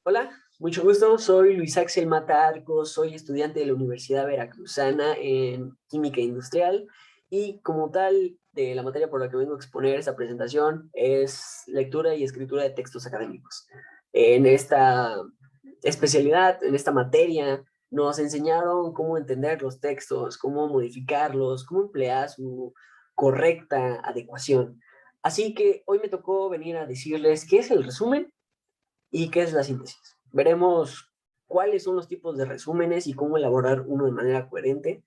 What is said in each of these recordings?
Hola, mucho gusto. Soy Luis Axel Mata Arcos, soy estudiante de la Universidad Veracruzana en Química Industrial y como tal, de la materia por la que vengo a exponer esta presentación es lectura y escritura de textos académicos. En esta especialidad, en esta materia, nos enseñaron cómo entender los textos, cómo modificarlos, cómo emplear su correcta adecuación. Así que hoy me tocó venir a decirles qué es el resumen y qué es la síntesis. Veremos cuáles son los tipos de resúmenes y cómo elaborar uno de manera coherente.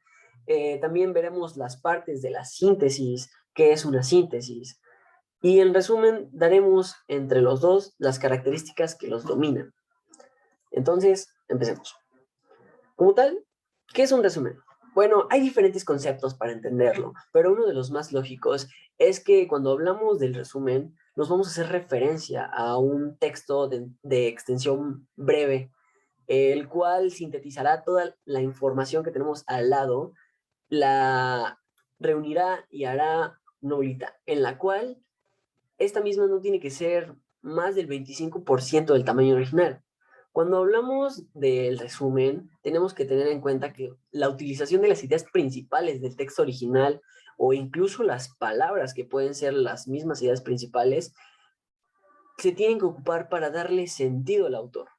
También veremos las partes de la síntesis, qué es una síntesis. Y en resumen, daremos entre los dos las características que los dominan. Entonces, empecemos. Como tal, ¿qué es un resumen? Bueno, hay diferentes conceptos para entenderlo, pero uno de los más lógicos es que cuando hablamos del resumen, nos vamos a hacer referencia a un texto de extensión breve, el cual sintetizará toda la información que tenemos al lado, la reunirá y hará una bolita, en la cual esta misma no tiene que ser más del 25% del tamaño original. Cuando hablamos del resumen, tenemos que tener en cuenta que la utilización de las ideas principales del texto original o incluso las palabras que pueden ser las mismas ideas principales se tienen que ocupar para darle sentido al autor.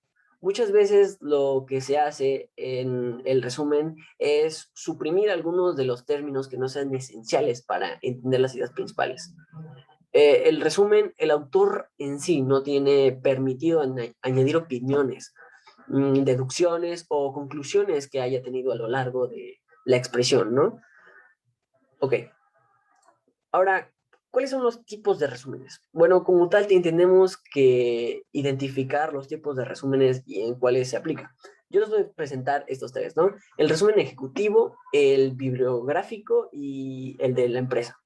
Muchas veces lo que se hace en el resumen es suprimir algunos de los términos que no sean esenciales para entender las ideas principales. El resumen, el autor en sí no tiene permitido añadir opiniones, deducciones o conclusiones que haya tenido a lo largo de la expresión, ¿no? Ok, ahora, ¿cuáles son los tipos de resúmenes? Bueno, como tal, entendemos que identificar los tipos de resúmenes y en cuáles se aplica. Yo les voy a presentar estos tres, ¿no? El resumen ejecutivo, el bibliográfico y el de la empresa.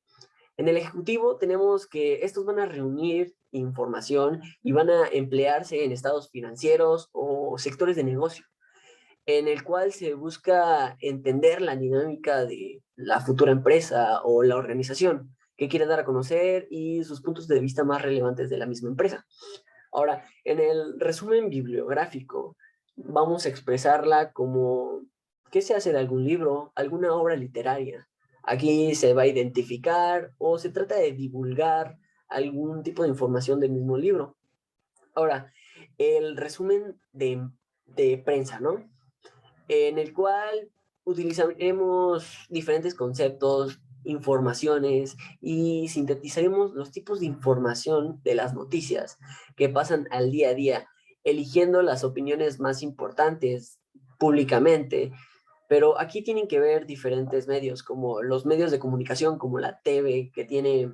En el ejecutivo tenemos que estos van a reunir información y van a emplearse en estados financieros o sectores de negocio, en el cual se busca entender la dinámica de la futura empresa o la organización que quiere dar a conocer y sus puntos de vista más relevantes de la misma empresa. Ahora, en el resumen bibliográfico, vamos a expresarla como qué se hace de algún libro, alguna obra literaria. Aquí se va a identificar o se trata de divulgar algún tipo de información del mismo libro. Ahora, el resumen de prensa, ¿no? En el cual utilizaremos diferentes conceptos, informaciones y sintetizaremos los tipos de información de las noticias que pasan al día a día, eligiendo las opiniones más importantes públicamente. Pero aquí tienen que ver diferentes medios, como los medios de comunicación, como la TV, que tiene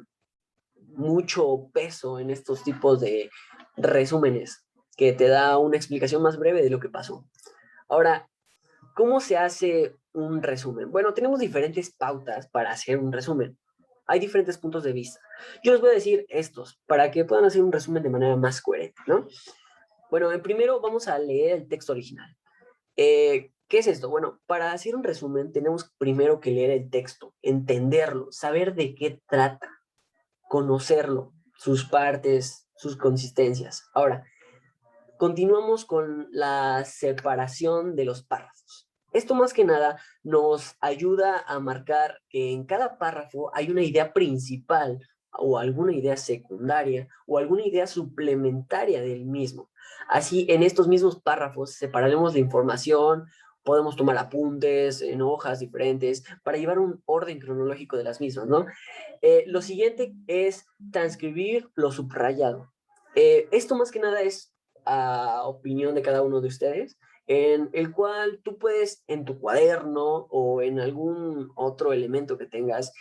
mucho peso en estos tipos de resúmenes, que te da una explicación más breve de lo que pasó. Ahora, ¿cómo se hace un resumen? Bueno, tenemos diferentes pautas para hacer un resumen. Hay diferentes puntos de vista. Yo les voy a decir estos para que puedan hacer un resumen de manera más coherente, ¿no? Bueno, en primero vamos a leer el texto original. ¿Qué es esto? Bueno, para hacer un resumen tenemos primero que leer el texto, entenderlo, saber de qué trata, conocerlo, sus partes, sus consistencias. Ahora, continuamos con la separación de los párrafos. Esto más que nada nos ayuda a marcar que en cada párrafo hay una idea principal o alguna idea secundaria o alguna idea suplementaria del mismo. Así, en estos mismos párrafos separaremos la información, podemos tomar apuntes en hojas diferentes para llevar un orden cronológico de las mismas, ¿no? Lo siguiente es transcribir lo subrayado. Esto más que nada es a opinión de cada uno de ustedes, en el cual tú puedes en tu cuaderno o en algún otro elemento que tengas,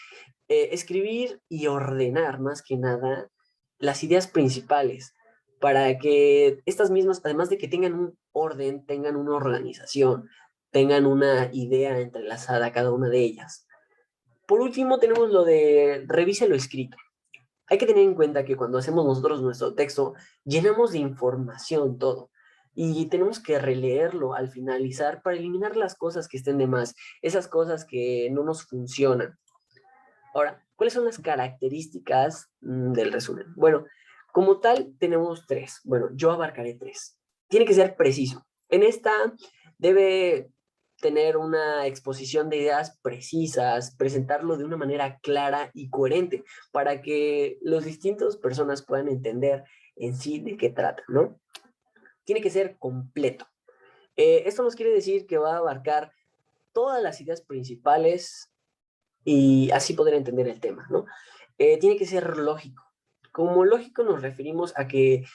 escribir y ordenar más que nada las ideas principales para que estas mismas, además de que tengan un orden, tengan una organización, tengan una idea entrelazada cada una de ellas. Por último, tenemos lo de revise lo escrito. Hay que tener en cuenta que cuando hacemos nosotros nuestro texto, llenamos de información todo. Y tenemos que releerlo al finalizar para eliminar las cosas que estén de más, esas cosas que no nos funcionan. Ahora, ¿cuáles son las características del resumen? Bueno, como tal, tenemos tres. Bueno, yo abarcaré tres. tiene que ser preciso. En esta debe tener una exposición de ideas precisas, presentarlo de una manera clara y coherente para que las distintas personas puedan entender en sí de qué trata, ¿no? Tiene que ser completo. Esto nos quiere decir que va a abarcar todas las ideas principales y así poder entender el tema, ¿no? Tiene que ser lógico. Como lógico nos referimos a que,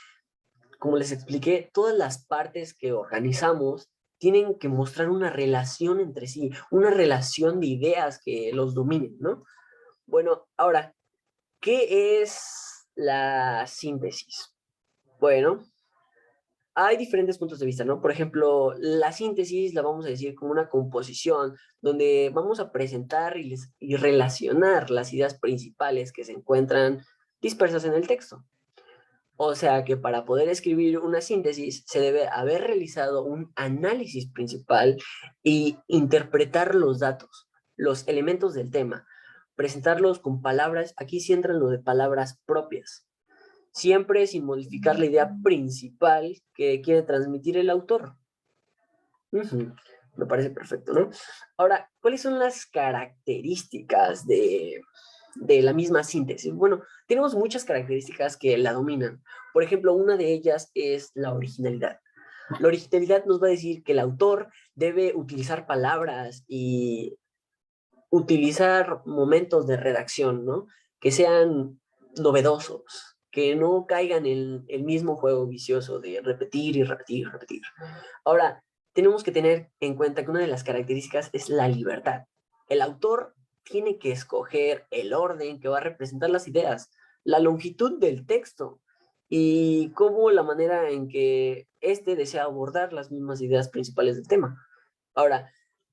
como les expliqué, todas las partes que organizamos tienen que mostrar una relación entre sí, una relación de ideas que los dominen, ¿no? Bueno, ahora, ¿qué es la síntesis? Bueno, hay diferentes puntos de vista, ¿no? Por ejemplo, la síntesis la vamos a decir como una composición donde vamos a presentar y relacionar las ideas principales que se encuentran dispersas en el texto. O sea que para poder escribir una síntesis se debe haber realizado un análisis principal y interpretar los datos, los elementos del tema, presentarlos con palabras, aquí sí entran lo de palabras propias, siempre sin modificar la idea principal que quiere transmitir el autor. Me parece perfecto, ¿no? Ahora, ¿cuáles son las características de la misma síntesis? Bueno, tenemos muchas características que la dominan. Por ejemplo, una de ellas es la originalidad. La originalidad nos va a decir que el autor debe utilizar palabras y utilizar momentos de redacción, ¿no? Que sean novedosos, que no caigan en el mismo juego vicioso de repetir y repetir y repetir. Ahora, tenemos que tener en cuenta que una de las características es la libertad. El autor tiene que escoger el orden que va a representar las ideas, la longitud del texto y cómo la manera en que éste desea abordar las mismas ideas principales del tema. Ahora,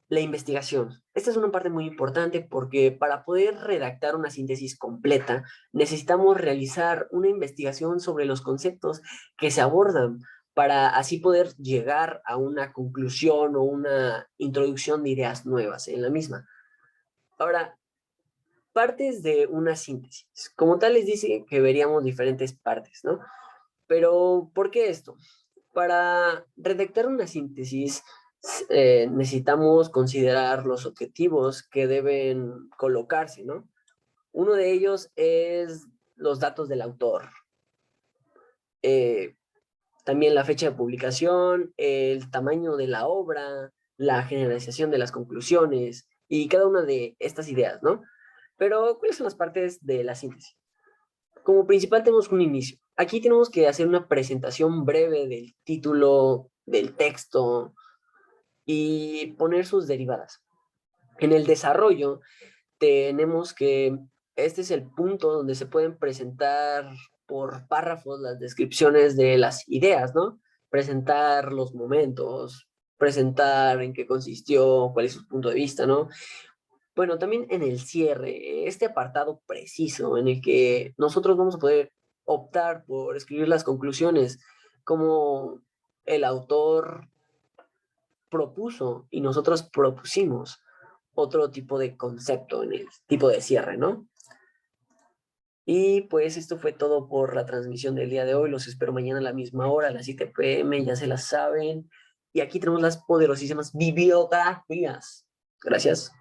la investigación. Esta es una parte muy importante porque para poder redactar una síntesis completa necesitamos realizar una investigación sobre los conceptos que se abordan para así poder llegar a una conclusión o una introducción de ideas nuevas en la misma. Ahora, partes de una síntesis. Como tal les dice que veríamos diferentes partes, ¿no? Pero, ¿por qué esto? Para redactar una síntesis necesitamos considerar los objetivos que deben colocarse, ¿no? Uno de ellos es los datos del autor. Eh, También la fecha de publicación, el tamaño de la obra, la generalización de las conclusiones y cada una de estas ideas, ¿no? Pero, ¿cuáles son las partes de la síntesis? Como principal tenemos un inicio. Aquí tenemos que hacer una presentación breve del título, del texto y poner sus derivadas. En el desarrollo tenemos que, este es el punto donde se pueden presentar por párrafos las descripciones de las ideas, ¿no? Presentar los momentos, presentar en qué consistió, cuál es su punto de vista, ¿no? Bueno, también en el cierre, este apartado preciso en el que nosotros vamos a poder optar por escribir las conclusiones como el autor propuso y nosotros propusimos otro tipo de concepto en el tipo de cierre, ¿no? Y pues esto fue todo por la transmisión del día de hoy. Los espero mañana a la misma hora, a las 7 p.m., ya se las saben. Y aquí tenemos las poderosísimas bibliografías. Gracias.